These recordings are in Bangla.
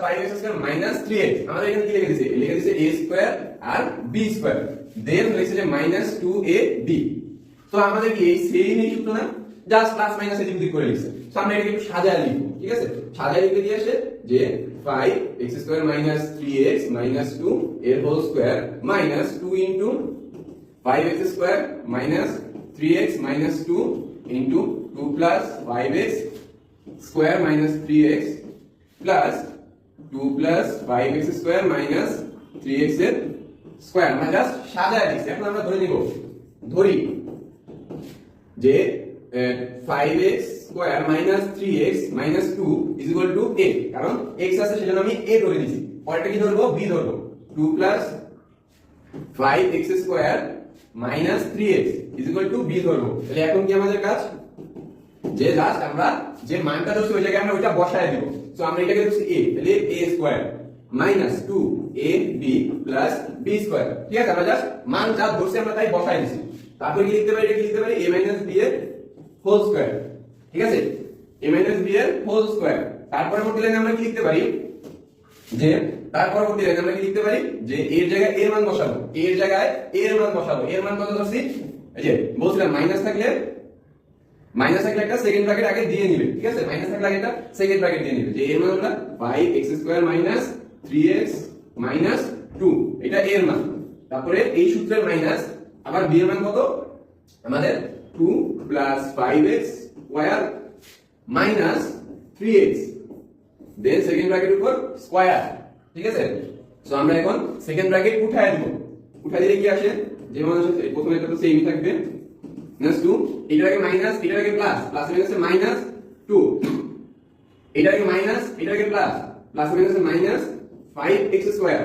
5x স্কয়ার মাইনাস 3x আমাদের এখানে কি লিখে দিয়েছে a স্কয়ার আর b স্কয়ার দেন লিখেছে যে মাইনাস 2ab তো আমাদের কি এই সেম এই সূত্র না জাস্ট প্লাস মাইনাস এদিক ওদিক করে লিখছে তো আমরা এটাকে একটু সাজায় লিখব ঠিক আছে সাজায় লিখে দিয়ে আসে যে 5x square minus 3x minus 2 এর whole square minus 2 into 5x square minus 3x minus 2 into 2 plus 5x square minus 3x plus 2 plus 5x square minus 3x এর স্কয়ার আমরা জাস্ট সাজায় লিখছি এখন আমরা ধরে নিব ধরি যে 5x square minus 3x minus 2 is equal to a কারণ x আছে সেজন্য আমি a ধরে নিয়েছি পরেরটা কি ধরবো b ধরবো 2 plus 5x square minus 3x is equal to b ধরবো তাহলে এখন কি আমাদের কাজ যে জাস্ট আমরা যে মানটা ধরছি ওই জায়গায় আমরা ওইটা বসায় দিব সো আমরা এটাকে ধরছি a তাহলে a square minus 2ab plus b square ঠিক আছে আমরা জাস্ট মান যা ধরছি আমরা তাই বসায় দিছি তারপর কি লিখতে পারি এটা কি লিখতে পারি a মাইনাস b এর হোল স্কয়ার ঠিক আছে a মাইনাস b এর হোল স্কয়ার তারপরে পরবর্তী লাইনে আমরা কি লিখতে পারি যে তার পরবর্তী লাইনে আমরা কি লিখতে পারি যে a এর জায়গায় a এর মান বসাবো a এর জায়গায় a এর মান বসাবো a এর মান কত ধরছি এই যে বলছিলাম মাইনাস থাকলে একটা সেকেন্ড ব্র্যাকেট আগে দিয়ে নিবে ঠিক আছে মাইনাস থাকলে আগে একটা সেকেন্ড ব্র্যাকেট দিয়ে নিবে যে এর মান হলো 5x square minus 3x minus 2 এটা এর মান তারপরে এই সূত্রের মাইনাস আবার b এর মান কত আমাদের 2 plus 5x square minus 3x then second ব্র্যাকেটের উপর স্কয়ার ঠিক আছে সো আমরা এখন সেকেন্ড ব্র্যাকেট উঠায় দিব উঠায় দিলে কি আসে যে মান আসে প্রথমে এটা তো সেমই থাকবে মাইনাস 2 এটাকে মাইনাস এটাকে প্লাস প্লাস মাইনাসে মাইনাস 2 এটাকে মাইনাস এটাকে প্লাস প্লাস মাইনাসে মাইনাস 5x স্কয়ার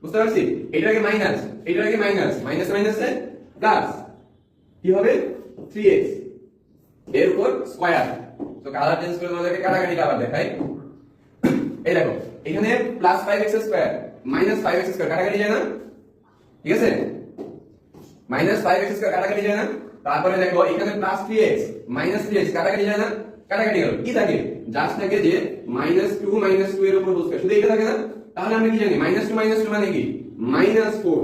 বুঝতে পারছি এটাকে মাইনাস মাইনাস মাইনাসে প্লাস কি হবে 3x এর উপর স্কয়ার তো কালার চেঞ্জ করে তোমাদেরকে কাটাকাটি আবার দেখাই এই দেখো এখানে plus 5x square minus 5x square কাটাকাটি যায় না ঠিক আছে মাইনাস 5x স্কয়ার কাটাকাটি যায় না তারপরে দেখো এখানে প্লাস 3x মাইনাস 3x কাটাকাটি যায় না কাটাকাটি গেল কি থাকে জাস্ট থাকে যে -2 এর উপর হোল স্কয়ার শুধু এটা থাকে না তাহলে আমরা কি জানি -2 মানে কি -4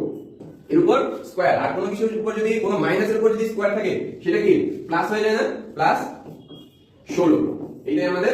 এর উপর স্কয়ার আর কোনো কিছুর উপর যদি কোনো মাইনাসের উপর যদি স্কয়ার থাকে সেটা কি প্লাস হয়ে যায় না প্লাস 16 এইটাই আমাদের